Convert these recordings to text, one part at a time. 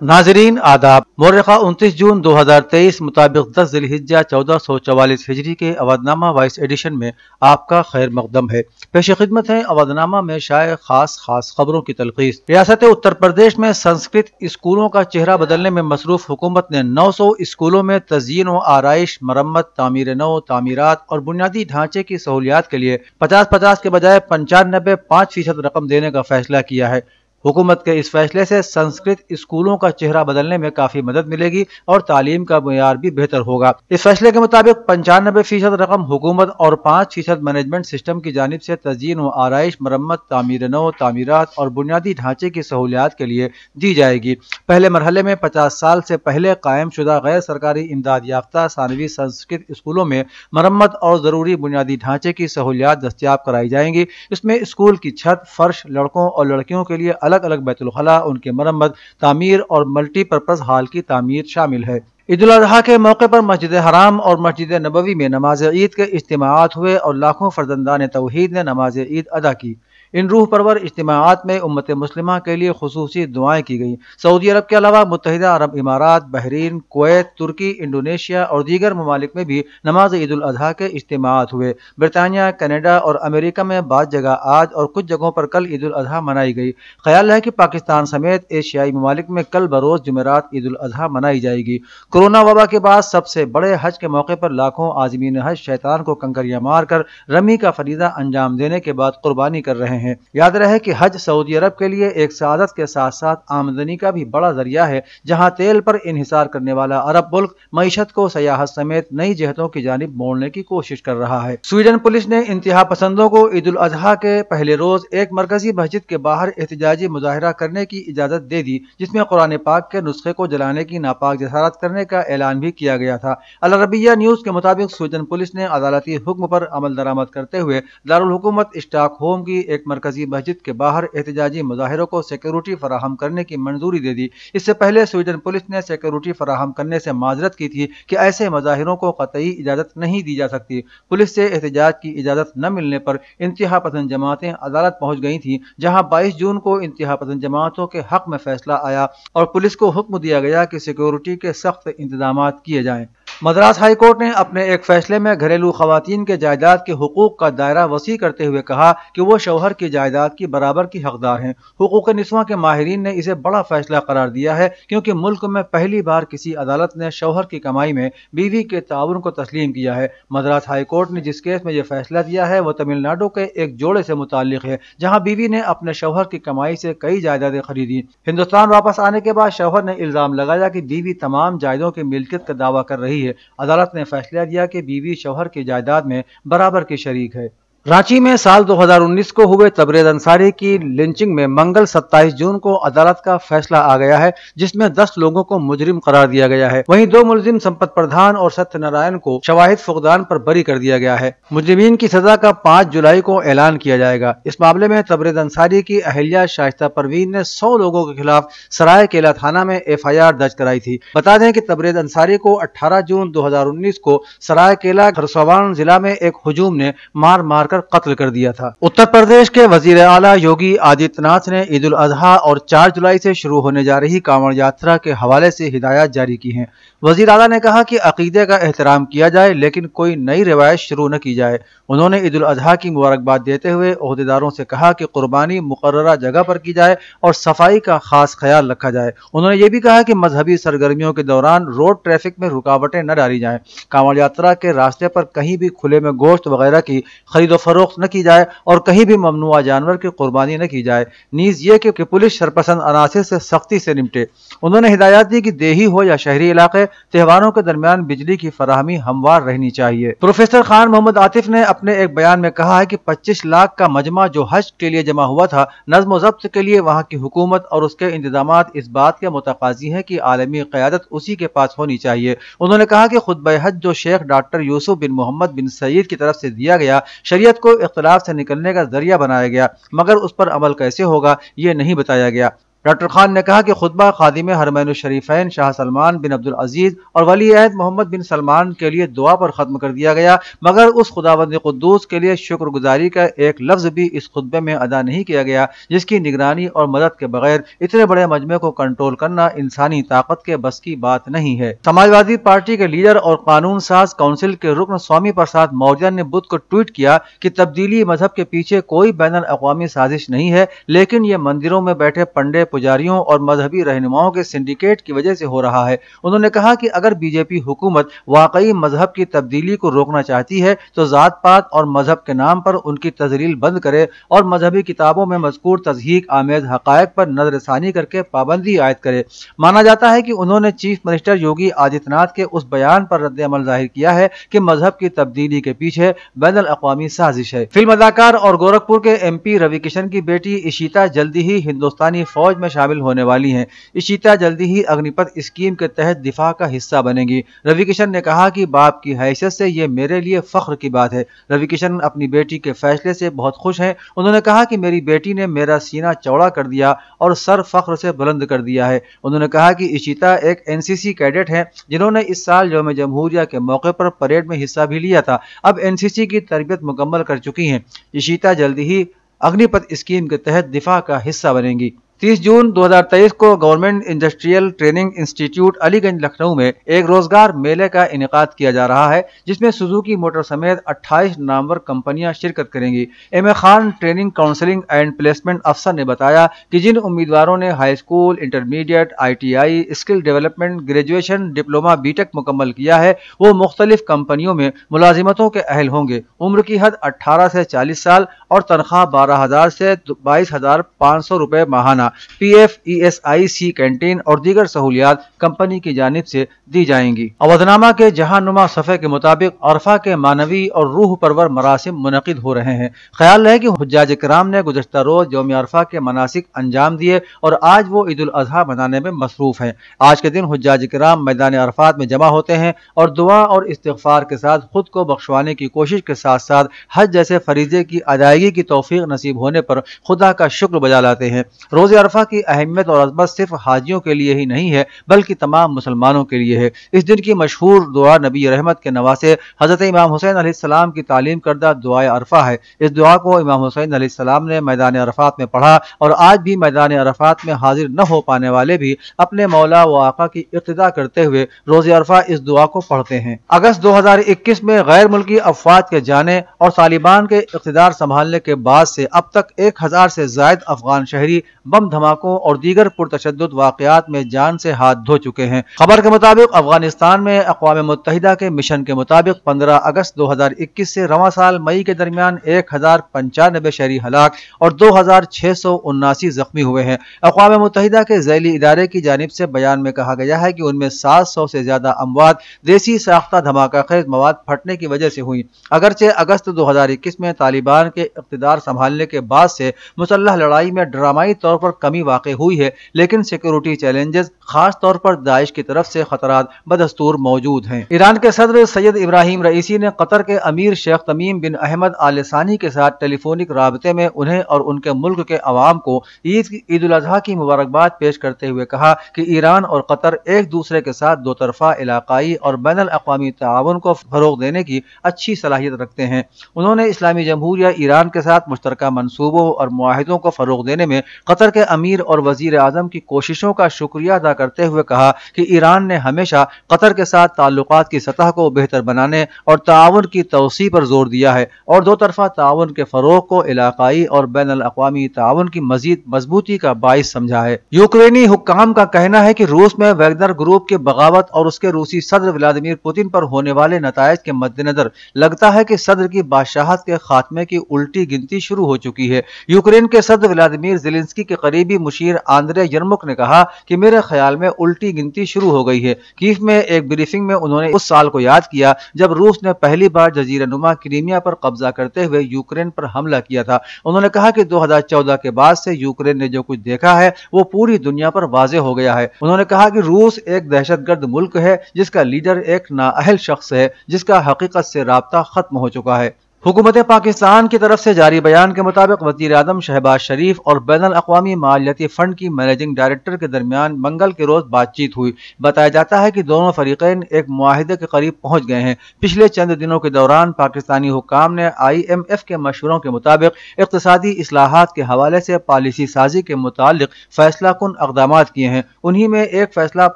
नाजरीन आदाब। मौरखा 29 जून 2023 मुताबिक 10 ज़िलहिज्जा 1444 हिजरी के अवधनामा वाइस एडिशन में आपका खैर मकदम है। पेश खिदमत है अवधनामा में शाये खास खबरों की तलखीस। रियासत उत्तर प्रदेश में संस्कृत स्कूलों का चेहरा बदलने में मसरूफ हुकूमत ने 900 स्कूलों में तज़यीन व आराइश, मरम्मत, तामीर नौ, तामीरात और बुनियादी ढांचे की सहूलियात के लिए 50-50 के बजाय 95-5% रकम देने का फैसला किया है। हुकूमत के इस फैसले से संस्कृत स्कूलों का चेहरा बदलने में काफी मदद मिलेगी और तालीम का बुनियाद भी बेहतर होगा। इस फैसले के मुताबिक 95% रकम हुकूमत और 5% मैनेजमेंट सिस्टम की जानिब से तज़यीन व आराइश, मरम्मत, तामीर नौ, तामीरात और बुनियादी ढांचे की सहूलियात के लिए दी जाएगी। पहले मरहले में 50 साल से पहले कायम शुदा गैर सरकारी इमदाद याफ्ता सानवी संस्कृत स्कूलों में मरम्मत और जरूरी बुनियादी ढांचे की सहूलियात दस्तयाब कराई जाएंगी। इसमें स्कूल की छत, फर्श, लड़कों और लड़कियों के लिए अलग अलग बैतुल खला, उनकी मरम्मत, तामीर और मल्टीपर्पज हॉल की तामीर शामिल है। ईद उल अजहा के मौके पर मस्जिद हराम और मस्जिद नबवी में नमाज ईद के इज्तिमाआत हुए और लाखों फर्जंदान तौहीद ने नमाज ईद अदा की। इन रूह परवर इज्तिमाआत में उम्मत मुस्लिमा के लिए खुसूसी दुआएं की गई। सऊदी अरब के अलावा मुत्तहिदा अरब इमारात, बहरीन, कुवैत, तुर्की, इंडोनेशिया और दीगर ममालिक में भी नमाज ईद उल अजहा के इज्तिमाआत हुए। ब्रितानिया, कनाडा और अमेरिका में बाद जगह आज और कुछ जगहों पर कल ईद उल अजहा मनाई गई। ख्याल है कि पाकिस्तान समेत एशियाई ममालिक में कल बरोज जुमेरात ईद उल अजहा मनाई जाएगी। कोरोना वबा के बाद सबसे बड़े हज के मौके पर लाखों आज़मीन हज शैतान को कंकरियां मारकर रमी का फरीदा अंजाम देने के बाद कुर्बानी कर रहे हैं। याद रहे कि हज सऊदी अरब के लिए एक सादत के साथ साथ आमदनी का भी बड़ा जरिया है, जहां तेल पर इन्हिसार करने वाला अरब मुल्क मईशत को सयाहत समेत नई जहतों की जानिब मोड़ने की कोशिश कर रहा है। स्वीडन पुलिस ने इंतहा पसंदों को ईद उल अजहा के पहले रोज एक मरकजी मस्जिद के बाहर एहतजाजी मुजाहिरा करने की इजाजत दे दी, जिसमें कुरान पाक के नुस्खे को जलाने की नापाक जसारत करने का ऐलान भी किया गया था। अल अरबिया न्यूज के मुताबिक स्वीडन पुलिस ने अदालती हुक्म पर अमल दरामद करते हुए दारुल हुकूमत स्टॉकहोम की एक मरकजी मस्जिद के बाहर एहतजाजी मुजाहिरों को सिक्योरिटी फराहम करने की मंजूरी दे दी। इससे पहले स्वीडन पुलिस ने सिक्योरिटी फराहम करने से माजरत की थी कि ऐसे मुजाहिरों को कतई इजाजत नहीं दी जा सकती। पुलिस से एहतजाज की इजाजत न मिलने पर इंतहा पसंद जमातें अदालत पहुंच गई थी, जहां 22 जून को इंतहा पसंद जमातों के हक में फैसला आया और पुलिस को हुक्म दिया गया कि सिक्योरिटी के सख्त इंतजाम किए जाएं। मद्रास हाई कोर्ट ने अपने एक फैसले में घरेलू खवातीन के जायदाद के हुकूक का दायरा वसी करते हुए कहा कि वो शौहर की जायदाद की बराबर की हकदार हैं। हुकूक निस्वां के माहिरीन ने इसे बड़ा फैसला करार दिया है, क्योंकि मुल्क में पहली बार किसी अदालत ने शौहर की कमाई में बीवी के ताउन को तस्लीम किया है। मद्रास हाई कोर्ट ने जिस केस में यह फैसला दिया है वो तमिलनाडु के एक जोड़े से मुताल्लिक है, जहां बीवी ने अपने शौहर की कमाई से कई जायदादें खरीदी। हिंदुस्तान वापस आने के बाद शौहर ने इल्जाम लगाया कि बीवी तमाम जायदों की मिल्कियत का दावा कर रही है। अदालत ने फैसला दिया कि बीवी शौहर की जायदाद में बराबर की शरीक है। रांची में साल 2019 को हुए तबरेज अंसारी की लिंचिंग में मंगल 27 जून को अदालत का फैसला आ गया है, जिसमें 10 लोगों को मुजरिम करार दिया गया है। वहीं 2 मुलजिम संपत प्रधान और सत्यनारायण को शवाहिद फुकदान पर बरी कर दिया गया है। मुजरिमीन की सजा का 5 जुलाई को ऐलान किया जाएगा। इस मामले में तबरेज अंसारी की अहलिया शाइस्ता परवीन ने 100 लोगों के खिलाफ सराय केला थाना में FIR दर्ज कराई थी। बता दें कि तबरेज अंसारी को 18 जून 2019 को सराय केला खरसवान जिला में एक हुजूम ने मार कर कत्ल कर दिया था। उत्तर प्रदेश के वजीर आला योगी आदित्यनाथ ने ईद उल अजहा और 4 जुलाई से शुरू होने जा रही कांवड़ यात्रा के हवाले से हिदायत जारी की हैं। वजीर आला ने कहा कि अकीदे का एहतराम किया जाए, लेकिन कोई नई रिवायत शुरू न की जाए। उन्होंने ईद उल अजहा की मुबारकबाद देते हुए ओहदेदारों से कहा कि कुर्बानी मुकर्ररा जगह पर की जाए और सफाई का खास ख्याल रखा जाए। उन्होंने ये भी कहा कि मजहबी सरगर्मियों के दौरान रोड ट्रैफिक में रुकावटें न डाली जाएं। कांवड़ यात्रा के रास्ते पर कहीं भी खुले में गोश्त वगैरह की खरीदो फरोख्त न की जाए और कहीं भी ममनुआ जानवर की कुर्बानी न की जाए। नीज ये कि पुलिस शरपसंद अनासिर से सख्ती से निपटे। उन्होंने हिदायत दी कि देही हो या शहरी इलाके, त्योहारों के दरमियान बिजली की फराहमी हमवार रहनी चाहिए। प्रोफेसर खान मोहम्मद आतिफ ने अपने एक बयान में कहा है कि 25 लाख का मजमा जो हज के लिए जमा हुआ था, नज्म ज़ब्त के लिए वहाँ की हुकूमत और उसके इंतजामात इस बात के मुतकाजी है कि आलमी क़यादत उसी के पास होनी चाहिए। उन्होंने कहा कि खुतबा हज जो शेख डॉक्टर यूसुफ बिन मोहम्मद बिन सईद की तरफ से दिया गया, शरीयत को इख्तिलाफ से निकलने का जरिया बनाया गया, मगर उस पर अमल कैसे होगा ये नहीं बताया गया। ڈاکٹر خان نے کہا کہ خطبہ خادم حرمین الشریفین شاہ سلمان بن عبدالعزیز اور ولی عہد محمد بن سلمان کے لیے دعا پر ختم کر دیا گیا، مگر اس خداوند قدوس کے لیے شکر گزاری کا ایک لفظ بھی اس خطبے میں ادا نہیں کیا گیا، جس کی نگرانی اور مدد کے بغیر اتنے بڑے مجمع کو کنٹرول کرنا انسانی طاقت کے بس کی بات نہیں ہے۔ سماجوادی پارٹی کے لیڈر اور قانون ساز کونسل کے رکن سوامی پرساد موریا نے بدھ کو ٹویٹ کیا کہ تبدیلی مذہب کے پیچھے کوئی بین الاقوامی سازش نہیں ہے، لیکن یہ مندروں میں بیٹھے پنڈے پجاریوں اور مذہبی رہنماؤں کے سنڈیکیٹ کی وجہ سے ہو رہا ہے۔ انہوں نے کہا کہ اگر بی جے پی حکومت واقعی مذہب کی تبدیلی کو روکنا چاہتی ہے تو ذات پات اور مذہب کے نام پر ان کی تذلیل بند کرے اور مذہبی کتابوں میں مذکور تضحیک آمیز حقائق پر نظر ثانی کر کے پابندی عائد کرے۔ مانا جاتا ہے کہ انہوں نے چیف منسٹر یوگی آدتیہ ناتھ کے اس بیان پر رد عمل ظاہر کیا ہے کہ مذہب کی تبدیلی کے پیچھے بین الاقوامی سازش ہے۔ فلم اداکار اور گورکھپور کے ایم پی روی کشن کی بیٹی اشیتا جلدی ہی ہندوستانی فوج میں شامل ہونے والی ہیں۔ اشیتا جلدی ہی اگنی پتھ اسکیم کے تحت دفاع کا حصہ بنے گی۔ روی کشن نے کہا کہ باپ کی حیثیت سے یہ میرے لیے فخر کی بات ہے۔ روی کشن اپنی بیٹی کے فیصلے سے بہت خوش ہیں۔ انہوں نے کہا کہ میری بیٹی نے میرا سینہ چوڑا کر دیا اور سر فخر سے بلند کر دیا ہے۔ انہوں نے کہا کہ اشیتا ایک این سی سی کیڈٹ ہیں جنہوں نے اس سال یوم جمہوریہ کے موقع پر پریڈ میں حصہ بھی لیا تھا، اب این سی سی کی تربیت مکمل کر چکی ہیں۔ اشیتا جلدی ہی اگنی پتھ اسکیم کے تحت دفاع کا حصہ بنیں گی۔ 30 جون 2023 کو گورنمنٹ انڈسٹریل ٹریننگ انسٹیٹیوٹ علی گنج لکھنؤ میں ایک روزگار میلے کا انعقاد کیا جا رہا ہے، جس میں سوزوکی موٹر سمیت 28 نامور کمپنیاں شرکت کریں گی۔ M A Khan training counselling and placement افسر نے بتایا کہ جن امیدواروں نے high school, intermediate, I T I, skill development, graduation, diploma, B Tech مکمل کیا ہے، وہ مختلف کمپنیوں میں ملازمتوں کے اہل ہوں گے۔ عمر کی حد 18 سے 40 سال اور تنخواہ 12,000 سے 22,500 روپے ماہانہ۔ P F, E S I C canteen اور دیگر سہولیات کمپنی کی جانب سے دی جائیں گی۔ اودھنامہ کے جہاں نما صفحے کے مطابق عرفہ کے معنوی اور روح پرور مراسم منعقد ہو رہے ہیں۔ خیال ہے کہ حجاج کرام نے گزشتہ روز یوم عرفہ کے مناسک انجام دیے اور آج وہ عید الاضحیٰ منانے میں مصروف ہیں۔ آج کے دن حجاج کرام میدان عرفات میں جمع ہوتے ہیں اور دعا اور استغفار کے ساتھ خود کو بخشوانے کی کوشش کے ساتھ ساتھ حج جیسے فریضے کی ادائیگی کی توفیق نصیب ہونے پر خدا کا شکر بجا لاتے ہیں۔ روز عرفہ کی اہمیت اور عظمت صرف حاجیوں کے لیے ہی نہیں ہے بلکہ تمام مسلمانوں کے لیے ہے۔ اس دن کی مشہور دعا نبی رحمت کے نواسے حضرت امام حسین علیہ السلام کی تعلیم کردہ دعائے عرفہ ہے۔ اس دعا کو امام حسین علیہ السلام نے میدان عرفات میں پڑھا اور آج بھی میدان عرفات میں حاضر نہ ہو پانے والے بھی اپنے مولا و آقا کی اقتداء کرتے ہوئے روز عرفہ اس دعا کو پڑھتے ہیں۔ اگست 2021 میں غیر ملکی افواج کے جانے اور طالبان کے اقتدار سنبھالنے کے بعد سے اب تک 1000 سے زائد افغان شہری بم دھماکوں اور دیگر پرتشدد واقعات میں جان سے ہاتھ دھو چکے ہیں۔ خبر کے مطابق افغانستان میں اقوام متحدہ کے مشن کے مطابق 15 اگست 2021 سے رواں سال مئی کے درمیان 1095 شہری ہلاک اور 2679 زخمی ہوئے ہیں۔ اقوام متحدہ کے ذیلی ادارے کی جانب سے بیان میں کہا گیا ہے کہ ان میں 700 سے زیادہ اموات دیسی ساختہ دھماکہ خیز مواد پھٹنے کی وجہ سے ہوئی۔ اگرچہ اگست 2021 میں طالبان کے اقتدار سنبھالنے کے بعد سے مسلح لڑائی میں ڈرامائی طور پر کمی واقع ہوئی ہے، لیکن سیکیورٹی چیلنجز خاص طور پر داعش کی طرف سے خطرات بدستور موجود ہیں۔ ایران کے صدر سید ابراہیم رئیسی نے قطر کے امیر شیخ تمیم بن احمد آل ثانی کے ساتھ ٹیلی فونک رابطے میں انہیں اور ان کے ملک کے عوام کو عید الاضحیٰ کی مبارکباد پیش کرتے ہوئے کہا کہ ایران اور قطر ایک دوسرے کے ساتھ دو طرفہ علاقائی اور بین الاقوامی تعاون کو فروغ دینے کی اچھی صلاحیت رکھتے ہیں۔ انہوں نے اسلامی جمہوریہ ایران کے ساتھ مشترکہ منصوبوں اور معاہدوں کو فروغ دینے میں قطر کے امیر اور وزیر اعظم کی کوششوں کا شکریہ ادا کرتے ہوئے کہا کہ ایران نے ہمیشہ قطر کے ساتھ تعلقات کی سطح کو بہتر بنانے اور تعاون کی توسیع پر زور دیا ہے اور دو طرفہ تعاون کے فروغ کو علاقائی اور بین الاقوامی تعاون کی مزید مضبوطی کا باعث سمجھا ہے۔ یوکرینی حکام کا کہنا ہے کہ روس میں ویگنر گروپ کی بغاوت اور اس کے روسی صدر ولادیمیر پوتن پر ہونے والے نتائج کے مد نظر لگتا ہے کہ صدر کی بادشاہت کے خاتمے کی الٹی گنتی شروع ہو چکی ہے۔ یوکرین کے صدر ولادیمیر زیلنسکی کے قریبی مشیر آندرے یرمک نے کہا کہ میرے خیال میں الٹی گنتی شروع ہو گئی ہے۔ کیف میں ایک بریفنگ میں انہوں نے اس سال کو یاد کیا جب روس نے پہلی بار جزیرہ نما کرائمیا پر قبضہ کرتے ہوئے یوکرین پر حملہ کیا تھا۔ انہوں نے کہا کہ 2014 کے بعد سے یوکرین نے جو کچھ دیکھا ہے وہ پوری دنیا پر واضح ہو گیا ہے۔ انہوں نے کہا کہ روس ایک دہشت گرد ملک ہے جس کا لیڈر ایک نااہل شخص ہے جس کا حقیقت سے رابطہ ختم ہو چکا ہے۔ हुकूमत पाकिस्तान की तरफ से जारी बयान के मुताबिक वज़ीर आज़म शहबाज शरीफ और बैनुल अक़वामी मालियाती फंड की मैनेजिंग डायरेक्टर के दरमियान मंगल के रोज बातचीत हुई। बताया जाता है कि दोनों फरीक़ैन एक मुआहिदे के करीब पहुंच गए हैं। पिछले चंद दिनों के दौरान पाकिस्तानी हुक्काम ने IMF के मशवरों के मुताबिक इक़्तिसादी इस्लाहात के हवाले से पॉलिसी साजी के मुतालिक फैसला कुन इक़दामात किए हैं। उन्हीं में एक फैसला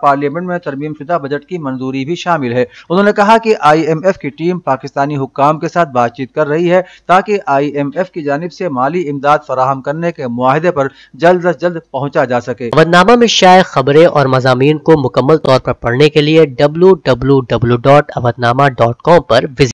पार्लियामेंट में तरमीम शुदा बजट की मंजूरी भी शामिल है। उन्होंने कहा कि IMF की टीम पाकिस्तानी हुक्काम के साथ बातचीत कर रही है ताकि IMF की जानिब से माली इमदाद फराहम करने के मुआहदे पर जल्द अज जल्द पहुंचा जा सके। अवधनामा में शाये खबरें और मज़ामीन को मुकम्मल तौर पर पढ़ने के लिए www.awadnama.com पर विजिट